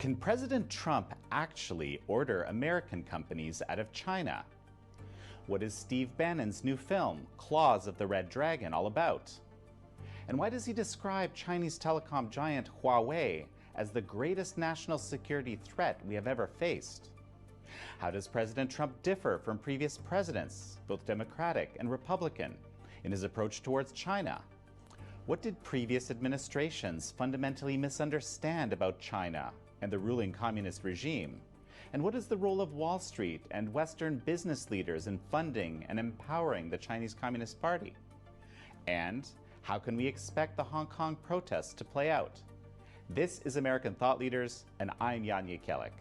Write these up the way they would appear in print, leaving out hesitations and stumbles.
Can President Trump actually order American companies out of China? What is Steve Bannon's new film, Claws of the Red Dragon, all about? And why does he describe Chinese telecom giant Huawei as the greatest national security threat we have ever faced? How does President Trump differ from previous presidents, both Democratic and Republican, in his approach towards China? What did previous administrations fundamentally misunderstand about China and the ruling communist regime? And what is the role of Wall Street and Western business leaders in funding and empowering the Chinese Communist Party? And how can we expect the Hong Kong protests to play out? This is American Thought Leaders, and I'm Jan Jekielek.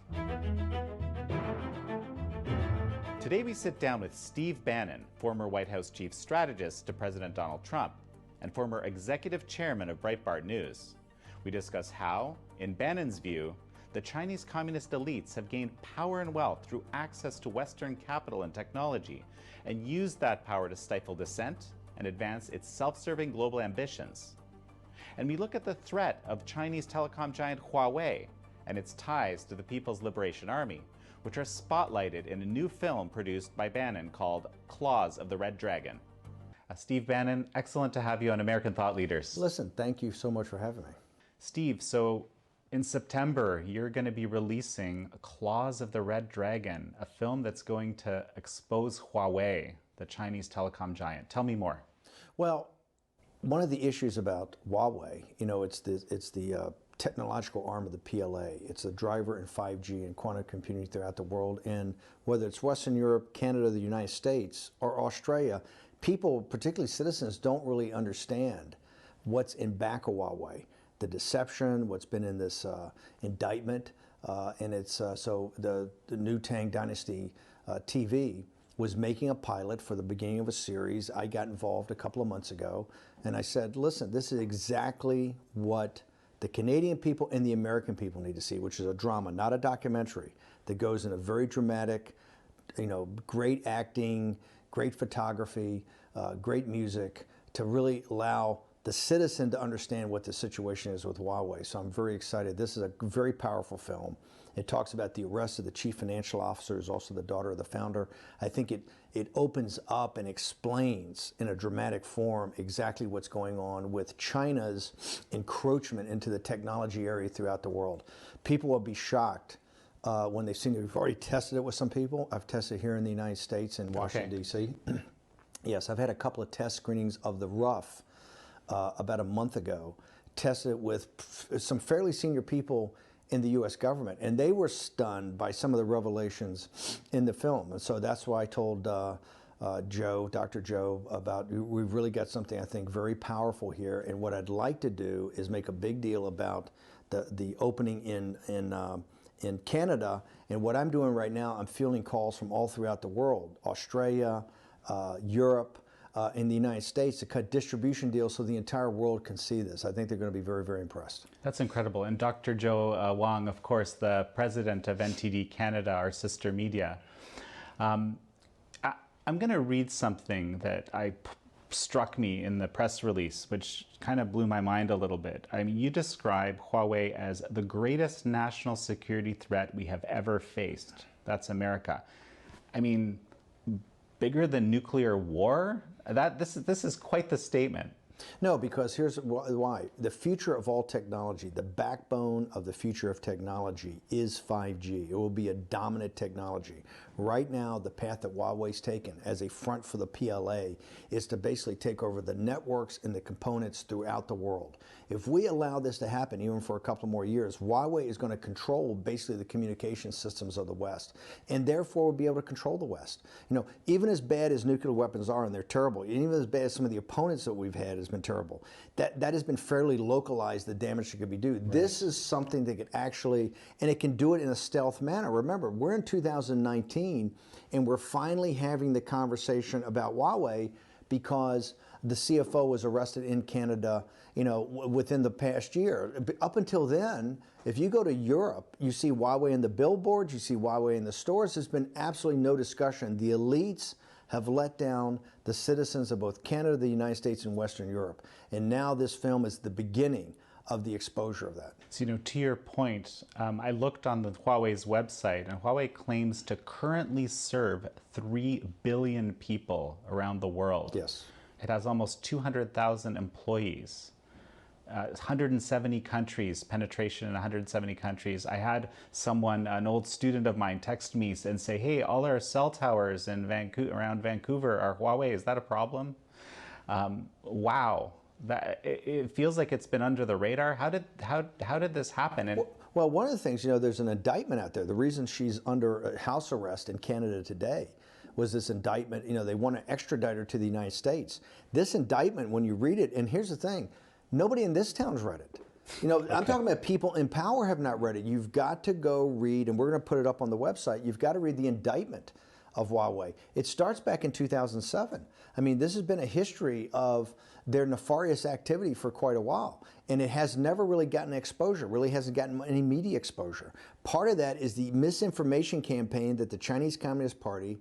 Today we sit down with Steve Bannon, former White House chief strategist to President Donald Trump, and former executive chairman of Breitbart News. We discuss how, in Bannon's view, the Chinese communist elites have gained power and wealth through access to Western capital and technology, and used that power to stifle dissent and advance its self-serving global ambitions. And we look at the threat of Chinese telecom giant Huawei and its ties to the People's Liberation Army, which are spotlighted in a new film produced by Bannon called Claws of the Red Dragon. Steve Bannon, excellent to have you on American Thought Leaders. Listen, thank you so much for having me. Steve, so in September, you're going to be releasing Claws of the Red Dragon, a film that's going to expose Huawei, the Chinese telecom giant. Tell me more. Well, one of the issues about Huawei, it's the technological arm of the PLA. It's the driver in 5G and quantum computing throughout the world. And whether it's Western Europe, Canada, the United States, or Australia, people, particularly citizens, don't really understand what's in back of Huawei. The deception, what's been in this indictment, and it's so the New Tang Dynasty TV was making a pilot for the beginning of a series. I got involved a couple of months ago, and I said, listen, this is exactly what the Canadian people and the American people need to see, which is a drama, not a documentary, that goes in a very dramatic, great acting, great photography, great music, to really allow the citizen to understand what the situation is with Huawei. So I'm very excited. This is a very powerful film. It talks about the arrest of the chief financial officer, who's also the daughter of the founder. I think it opens up and explains in a dramatic form exactly what's going on with China's encroachment into the technology area throughout the world. People will be shocked when they've seen it. We've already tested it with some people. I've tested here in the United States in Washington, D.C. Yes, I've had a couple of test screenings of the rough about a month ago, tested it with some fairly senior people in the U.S. government, and they were stunned by some of the revelations in the film. And so that's why I told Dr. Joe, about we've really got something, I think, very powerful here. And what I'd like to do is make a big deal about the opening in Canada. And what I'm doing right now, I'm fielding calls from all throughout the world, Australia, Europe, in the United States, to cut distribution deals so the entire world can see this. I think they're going to be very, very impressed. That's incredible. And Dr. Joe Wong, of course, the president of NTD Canada, our sister media. I'm going to read something that struck me in the press release, which kind of blew my mind a little bit. I mean, you describe Huawei as the greatest national security threat we have ever faced. That's America. I mean, bigger than nuclear war? This is quite the statement. No, because here's why. The future of all technology, the backbone of the future of technology is 5G. It will be a dominant technology. Right now, the path that Huawei's taken as a front for the PLA is to basically take over the networks and the components throughout the world. If we allow this to happen even for a couple more years, Huawei is going to control basically the communication systems of the West, and therefore will be able to control the West. Even as bad as nuclear weapons are, and they're terrible, even as bad as some of the opponents that we've had has been terrible, that has been fairly localized, the damage that could be done. Right. This is something that could actually, and it can do it in a stealth manner. Remember, we're in 2019, and we're finally having the conversation about Huawei because the CFO was arrested in Canada, within the past year. Up until then, if you go to Europe, you see Huawei in the billboards, you see Huawei in the stores. There's been absolutely no discussion. The elites have let down the citizens of both Canada, the United States, and Western Europe. And now this film is the beginning of the exposure of that. So, to your point, I looked on the Huawei's website, and Huawei claims to currently serve 3 billion people around the world. Yes. It has almost 200,000 employees. 170 countries, penetration in 170 countries. I had someone, an old student of mine, text me and say, hey, all our cell towers in around Vancouver are Huawei. Is that a problem? Wow. It feels like it's been under the radar. How did this happen? Well, one of the things, there's an indictment out there. The reason she's under house arrest in Canada today was this indictment. They want to extradite her to the United States. This indictment, when you read it, and here's the thing, nobody in this town's read it. Okay. I'm talking about people in power have not read it. You've got to go read, and we're going to put it up on the website, you've got to read the indictment of Huawei. It starts back in 2007. I mean, this has been a history of their nefarious activity for quite a while, and it has never really gotten exposure, really hasn't gotten any media exposure. Part of that is the misinformation campaign that the Chinese Communist Party